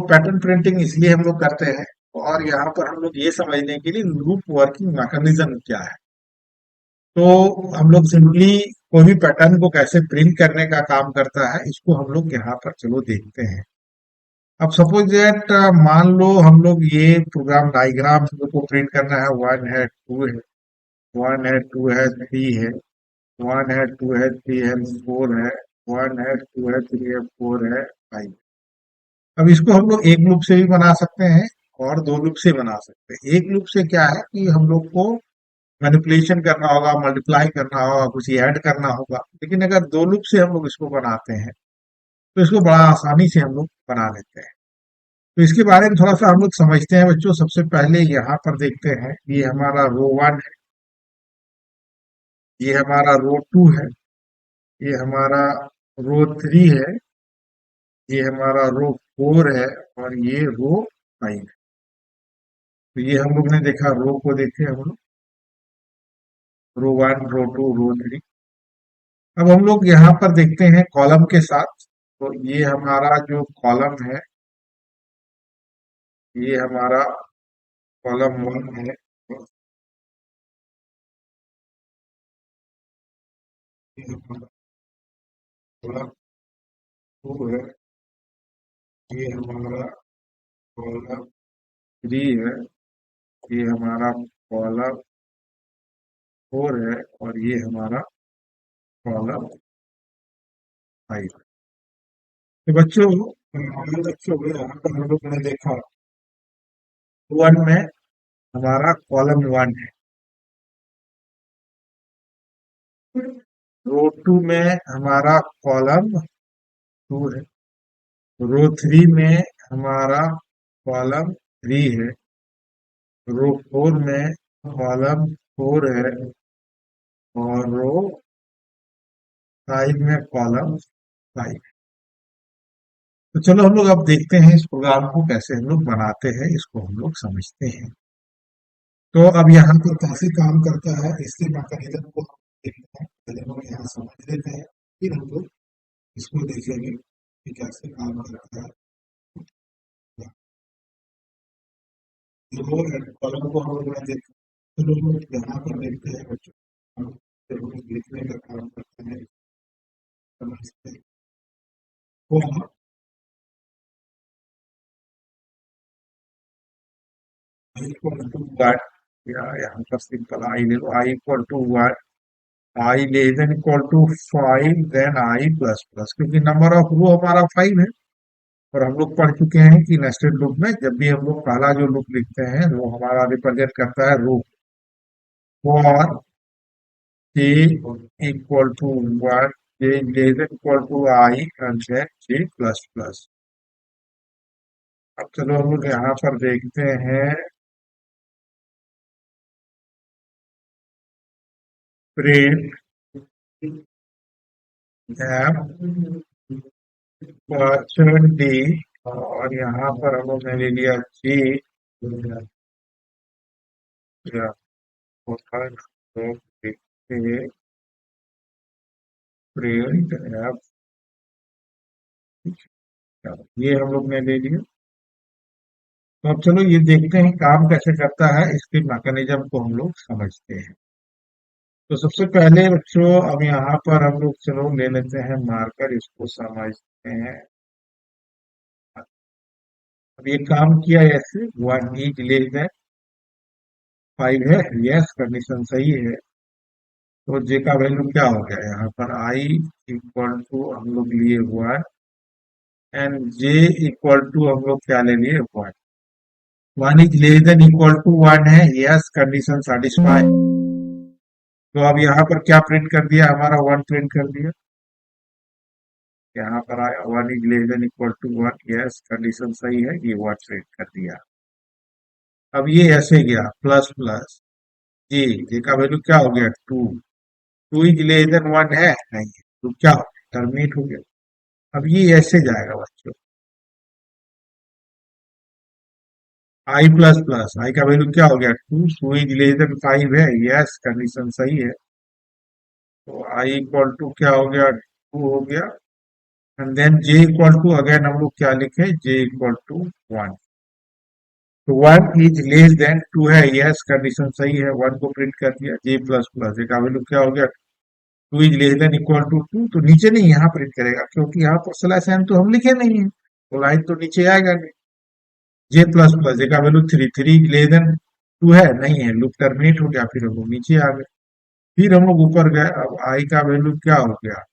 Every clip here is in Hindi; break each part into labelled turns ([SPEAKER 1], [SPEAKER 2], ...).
[SPEAKER 1] पैटर्न प्रिंटिंग इसलिए हम लोग करते हैं, और यहाँ पर हम लोग ये समझने के लिए लूप वर्किंग मैकेनिज्म क्या है। तो हम लोग सिंपली कोई भी पैटर्न को कैसे प्रिंट करने का काम करता है, इसको हम लोग यहाँ पर चलो देखते हैं। अब सपोज दैट मान लो हम लोग ये प्रोग्राम डायग्राम हम लोग को प्रिंट करना है, वन है, टू है, वन है, टू है, थ्री है, वन है, टू है, थ्री है, फोर है, वन है, टू है, थ्री है, फोर है, फाइव। अब इसको हम लोग एक लूप से भी बना सकते हैं और दो लूप से बना सकते हैं। एक लूप से क्या है कि हम लोग को मैनिपुलेशन करना होगा, मल्टीप्लाई करना होगा, कुछ ऐड करना होगा। लेकिन अगर दो लूप से हम लोग इसको बनाते हैं तो इसको बड़ा आसानी से हम लोग बना लेते हैं। तो इसके बारे में थोड़ा सा हम लोग समझते हैं बच्चों। सबसे पहले यहाँ पर देखते हैं, ये हमारा रो वन है, ये हमारा रो टू है, ये हमारा रो थ्री है, ये हमारा रो फोर है, और ये रो फाइव है। तो ये हम लोग ने देखा, रो को देखे हम लोग, row one, row two, row three. अब हम लोग यहाँ पर देखते हैं कॉलम के साथ। तो ये हमारा जो कॉलम है, ये हमारा कॉलम वन है, ये हमारा कॉलम टू है, ये हमारा कॉलम थ्री है, ये हमारा कॉलम फोर है, और ये हमारा कॉलम फाइव है। तो बच्चों, यहाँ पर हम लोग ने देखा, वन में हमारा कॉलम वन है, रो टू में हमारा कॉलम टू है, रो थ्री में हमारा कॉलम थ्री है, रो फोर में कॉलम फोर है, और रो फाइव में कॉलम फाइव। तो चलो हम लोग अब देखते हैं इस प्रोग्राम को कैसे हम लोग बनाते हैं, इसको हम लोग समझते हैं। तो अब यहाँ पर कैसे काम करता है इसके मैकेनिज्म को हम देखते हैं। पहले हम लोग यहाँ समझ लेते हैं, फिर हम लोग इसको देखेंगे कि कैसे काम करता है। रो एंड कॉलम को हम लोग देखते हैं। तो हम लोग यहाँ पर देखते हैं बच्चों, हम जब हम लोग लिखने का काम करते हैं, समझते हैं। तो हम आई इक्वल टू वन, या यहाँ पर सिंपल आई ले लो, I equal to one, I less than equal to five, then I plus plus, क्योंकि नंबर ऑफ रो हमारा फाइव है। और हम लोग पढ़ चुके हैं कि नेस्टेड लूप में जब भी हम लोग पहला जो लूप लिखते हैं वो हमारा रिप्रेजेंट करता है रो, और j equal to one, j less than equal to I, and then j plus plus. अब चलो हम लोग यहाँ पर देखते हैं, प्रिंट पर्सन डी, और यहाँ पर हम लोग ने ले लिया जी, या होता है, तो देखते हैं प्रिंट एफ, ये हम लोग ने ले लिया। तो अब चलो ये देखते हैं काम कैसे करता है, इसके मैकेनिज्म को हम लोग समझते हैं। तो सबसे पहले बच्चों, अब यहाँ पर हम लोग चलो ले लेते हैं मार्कर, इसको समझते हैं। अब ये काम किया ऐसे, one is less than five है, यस कंडीशन सही है। तो जे का वैल्यू क्या हो गया, यहाँ पर आई इक्वल टू हम लोग लिए one, and J equal to हम लोग क्या ले लिए, one. One is less than equal to one है, यस कंडीशन सेटिस्फाई। तो अब यहाँ पर क्या प्रिंट कर दिया, हमारा वन प्रिंट कर दिया। यहाँ पर आया one is less than equal to one, yes condition सही है, ये वन प्रिंट कर दिया। अब ये ऐसे गया प्लस प्लस, जे का वैल्यू क्या हो गया, two. Two is less than one है नहीं, तो क्या हो गया, टर्मिनेट हो गया। अब ये ऐसे जाएगा बच्चों, आई प्लस प्लस, आई का वैल्यू क्या हो गया, two. Two is less than five है, यस कंडीशन सही है। तो आई इक्वल टू क्या हो गया, टू हो गया, and then J equal to again हम लोग क्या लिखे, जे इक्वल टू 1। तो 1 इज लेस देन 2 है, यस कंडीशन सही है, 1 को प्रिंट कर दिया। जे प्लस प्लस जे का वैल्यू क्या हो गया, 2 is less than equal to 2। तो नीचे नहीं यहाँ प्रिंट करेगा, क्योंकि यहाँ पर स्लैश एन तो हम लिखे नहीं है, तो लाइन तो नीचे आएगा नहीं। जे प्लस प्लस जे का वैल्यू 3 है, नहीं है, लूप टर्मिनेट हो गया, फिर हम लोग नीचे आ गए। फिर हम लोग ऊपर गए, अब आई का वैल्यू क्या हो गया,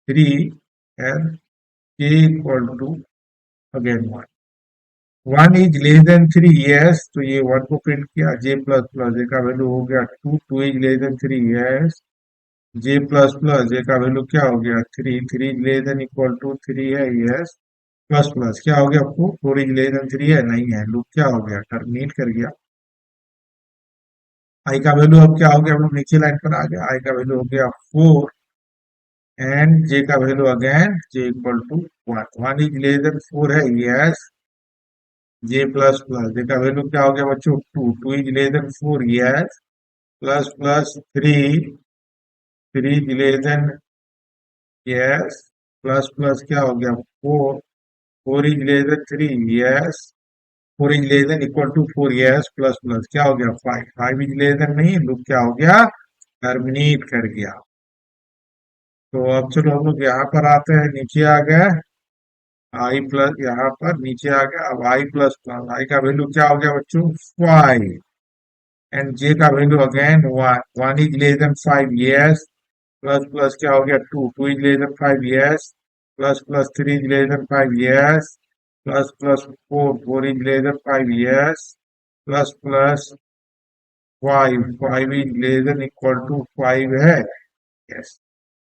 [SPEAKER 1] 3 and K equal to again 1। 1 is less than 3, yes, तो ये 1 को प्रिंट किया। जे प्लस प्लस जे का वैल्यू हो गया 2, 2 is less than 3, yes. J plus plus जे का वैल्यू क्या हो गया, 3 is less than equal to 3 है, यस। प्लस प्लस क्या हो गया, 4 इज लेस देन 3 है, नहीं है, लूप क्या हो गया, टर्मिनेट कर गया। आई का वैल्यू अब क्या हो गया, हम लोग नीचे लाइन पर आ गया, आई का वैल्यू हो गया 4 एंड जे का value again J equal to 1। 1 is less than 4 है, यस। जे प्लस प्लस जे का वैल्यू क्या हो गया बच्चों, 2, 2 is less than 4, yes. Plus plus 3 is less than, yes. Plus plus क्या हो गया, 4, 4 is less than 3, yes. 4 is less than equal to 4, yes. Plus plus क्या हो गया, 5, 5 इज लेस देन नहीं, लूप क्या हो गया, टर्मिनेट कर गया। तो अब चलो हम लोग यहाँ पर आते हैं, नीचे आ गए, आई प्लस यहाँ पर नीचे आ गया। अब आई प्लस प्लस आई का वैल्यू क्या हो गया बच्चों, 5 एंड जे का value again 1। 1 is less than 5, yes. Plus plus क्या हो गया, 2, 2 is less than 5, yes. Plus plus 3 is less than 5, yes. Plus plus 4, 4 is less than 5, yes. Plus plus 5, 5 is less than equal to 5 है, यस।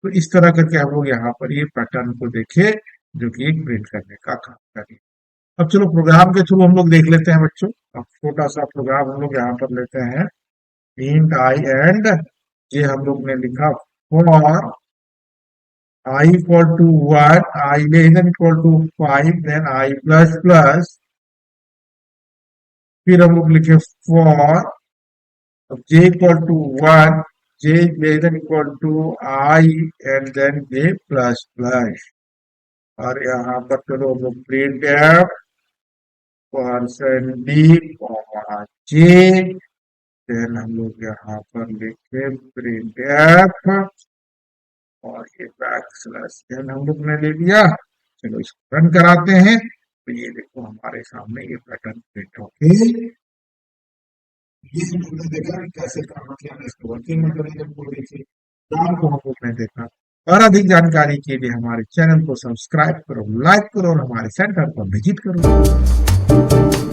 [SPEAKER 1] तो इस तरह करके हम लोग यहाँ पर ये पैटर्न को देखे, जो कि एक प्रिंट करने का काम करें। अब चलो प्रोग्राम के थ्रू हम लोग देख लेते हैं बच्चों। अब छोटा सा प्रोग्राम हम लोग यहाँ पर लेते हैं, इंट आई एंड ये हम लोग ने लिखा for i equal to 1, i less than equal to 5, then I plus plus, फिर हम लोग लिखे for j equal to 1, j less than equal to I and then j plus plus. और यहाँ पर चलो हम लोग print f percent d comma j, then हम लोग यहाँ पर लिखे प्रिंट एफ और ये बैक स्लैश एन हम लोग ने ले लिया। चलो इसको रन कराते हैं, तो ये देखो हमारे सामने ये पैटर्न प्रिंट होके, ये हमने देखा कि कैसे काम किया, इसको वर्किंग में करेंगे पूरी चीज, काम को हम लोग ने देखा। और अधिक जानकारी के लिए हमारे चैनल को सब्सक्राइब करो, लाइक करो और हमारे सेंटर पर विजिट करो।